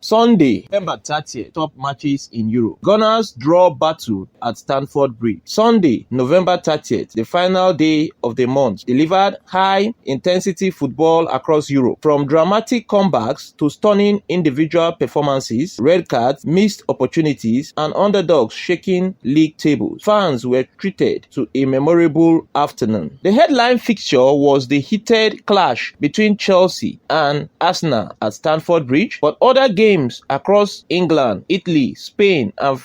Sunday, November 30th, top matches in Europe. Gunners draw battle at Stamford Bridge. Sunday, November 30th, the final day of the month, delivered high-intensity football across Europe. From dramatic comebacks to stunning individual performances, red cards, missed opportunities, and underdogs shaking league tables, fans were treated to a memorable afternoon. The headline fixture was the heated clash between Chelsea and Arsenal at Stamford Bridge, but other games across England, Italy, Spain, and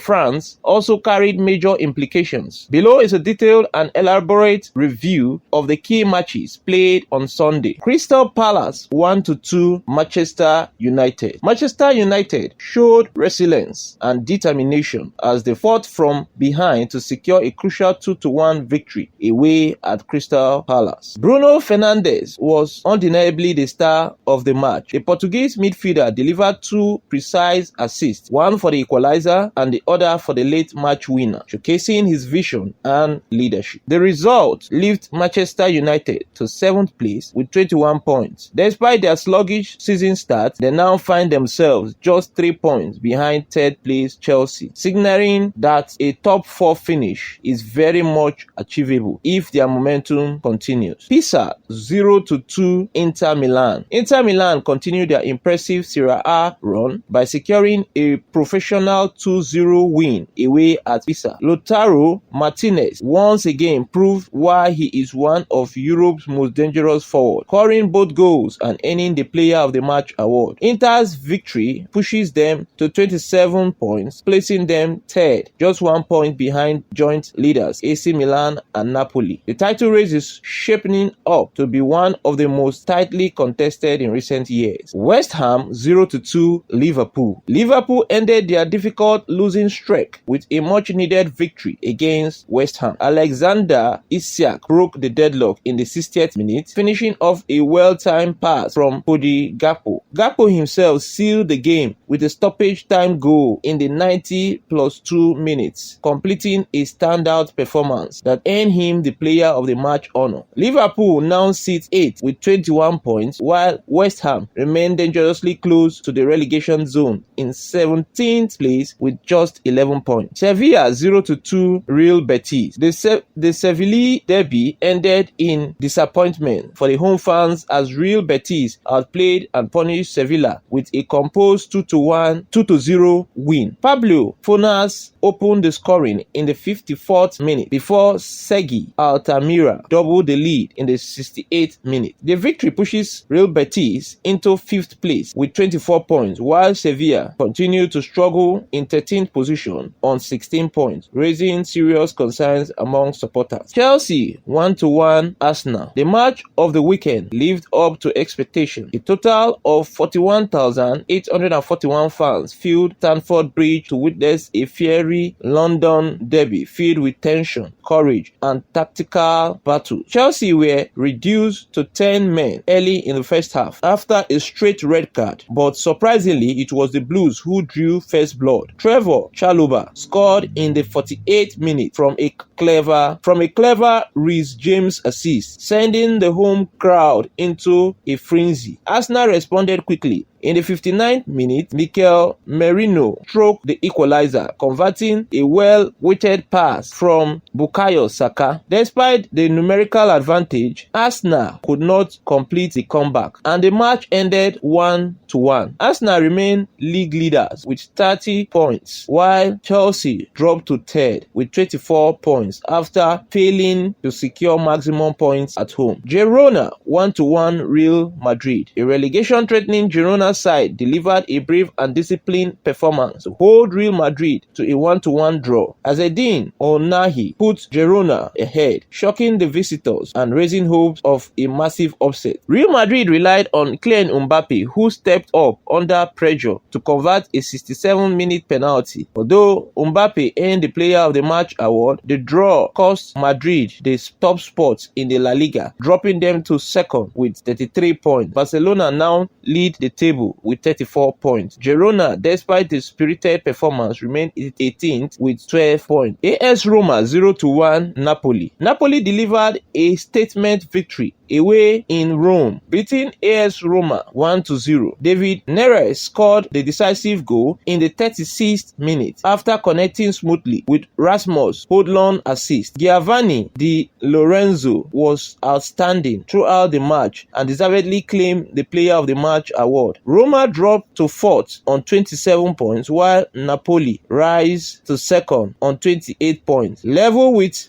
France also carried major implications. Below is a detailed and elaborate review of the key matches played on Sunday. Crystal Palace 1-2 Manchester United. Manchester United showed resilience and determination as they fought from behind to secure a crucial 2-1 victory away at Crystal Palace. Bruno Fernandes was undeniably the star of the match. The Portuguese midfielder delivered two precise assists, one for the equalizer and the other for the late match winner, showcasing his vision and leadership. The result lifted Manchester United to 7th place with 21 points. Despite their sluggish season start, they now find themselves just 3 points behind 3rd place Chelsea, signaling that a top 4 finish is very much achievable if their momentum continues. Pisa 0-2 Inter Milan. Inter Milan continued their impressive Serie A run by securing a professional 2-0 win away at Pisa. Lautaro Martinez once again proved why he is one of Europe's most dangerous forwards, scoring both goals and earning the Player of the Match award. Inter's victory pushes them to 27 points, placing them 3rd, just 1 point behind joint leaders AC Milan and Napoli. The title race is shaping up to be one of the most tightly contested in recent years. West Ham 0-2 Liverpool. Liverpool ended their difficult losing streak with a much-needed victory against West Ham. Alexander Isak broke the deadlock in the 60th minute, finishing off a well-timed pass from Cody Gakpo. Gakpo himself sealed the game with a stoppage time goal in the 90+2 minutes, completing a standout performance that earned him the Player of the Match honor. Liverpool now sits 8th with 21 points, while West Ham remain dangerously close to the relegation zone in 17th place with just 11 points. Sevilla 0-2 Real Betis. The Sevilla derby ended in disappointment for the home fans as Real Betis outplayed and punished Sevilla with a composed 2-0 win. Pablo Fornals opened the scoring in the 54th minute before Sergi Altamira doubled the lead in the 68th minute. The victory pushes Real Betis into 5th place with 24 points, while Sevilla continued to struggle in 13th position on 16 points, raising serious concerns among supporters. Chelsea 1-1 Arsenal. The match of the weekend lived up to expectation. A total of 41,841 fans filled Stamford Bridge to witness a fiery London derby filled with tension, courage, and tactical battle. Chelsea were reduced to 10 men early in the first half after a straight red card, but surprisingly it was the Blues who drew first blood. Trevor Chalobah scored in the 48th minute from a clever Reece James assist, sending the home crowd into a frenzy. Arsenal responded quickly. In the 59th minute, Mikel Merino struck the equalizer, converting a well-weighted pass from Bukayo Saka. Despite the numerical advantage, Arsenal could not complete the comeback, and the match ended 1-1. Arsenal remain league leaders with 30 points, while Chelsea dropped to 3rd with 24 points after failing to secure maximum points at home. Girona 1-1 Real Madrid. A relegation-threatening Girona side delivered a brave and disciplined performance to hold Real Madrid to a 1-1 draw. Azedine Onahi put Girona ahead, shocking the visitors and raising hopes of a massive upset. Real Madrid relied on Kylian Mbappe, who stepped up under pressure to convert a 67-minute penalty. Although Mbappe earned the Player of the Match award, the draw cost Madrid the top spot in the La Liga, dropping them to 2nd with 33 points. Barcelona now lead the table with 34 points. Girona, despite the spirited performance, remained 18th with 12 points. AS Roma 0-1 Napoli. Napoli delivered a statement victory away in Rome, beating AS Roma 1-0. David Neres scored the decisive goal in the 36th minute after connecting smoothly with Rasmus Højlund's assist. Giovanni Di Lorenzo was outstanding throughout the match and deservedly claimed the Player of the Match award. Roma dropped to 4th on 27 points, while Napoli rise to 2nd on 28 points, level with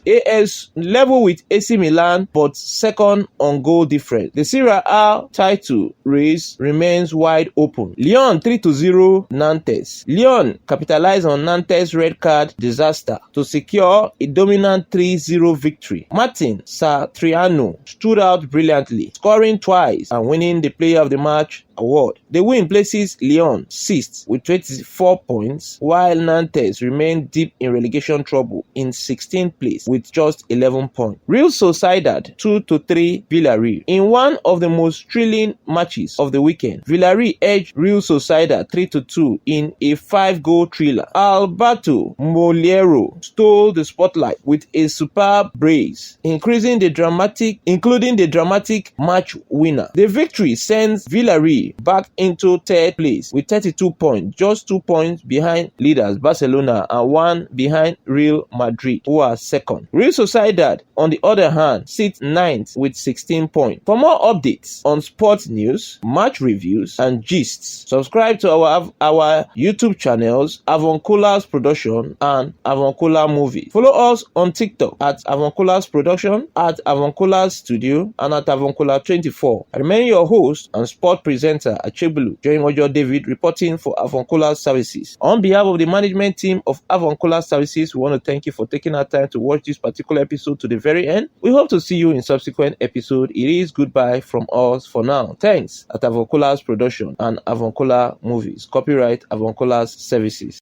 AC Milan, but 2nd on goal difference. The Serie A title race remains wide open. Lyon 3-0 Nantes. Lyon capitalized on Nantes' red card disaster to secure a dominant 3-0 victory. Martin Satriano stood out brilliantly, scoring twice and winning the Player of the Match award. The win places Lyon 6th with 24 points, while Nantes remained deep in relegation trouble in 16th place with just 11 points. Real Sociedad 2-3 Villarreal. In one of the most thrilling matches of the weekend, Villarreal edged Real Sociedad 3-2 in a 5-goal thriller. Alberto Moliero stole the spotlight with a superb brace, including the dramatic match winner. The victory sends Villarreal back into 3rd place with 32 points, just 2 points behind leaders Barcelona and 1 behind Real Madrid, who are 2nd. Real Sociedad, on the other hand, sits 9th with 16 points. For more updates on sports news, match reviews, and gists, subscribe to our YouTube channels, Avuncular's Production and Avuncular Movie. Follow us on TikTok at Avuncular's Production, at Avuncular's Studio, and at Avuncular24. I remain your host and sport presenter Achebulu, Joimojo David, reporting for Avuncular Services. On behalf of the management team of Avuncular Services, we want to thank you for taking our time to watch this particular episode to the very end. We hope to see you in subsequent episode. It is goodbye from us for now. Thanks at Avuncular's Production and Avuncular Movies. Copyright Avuncular's Services.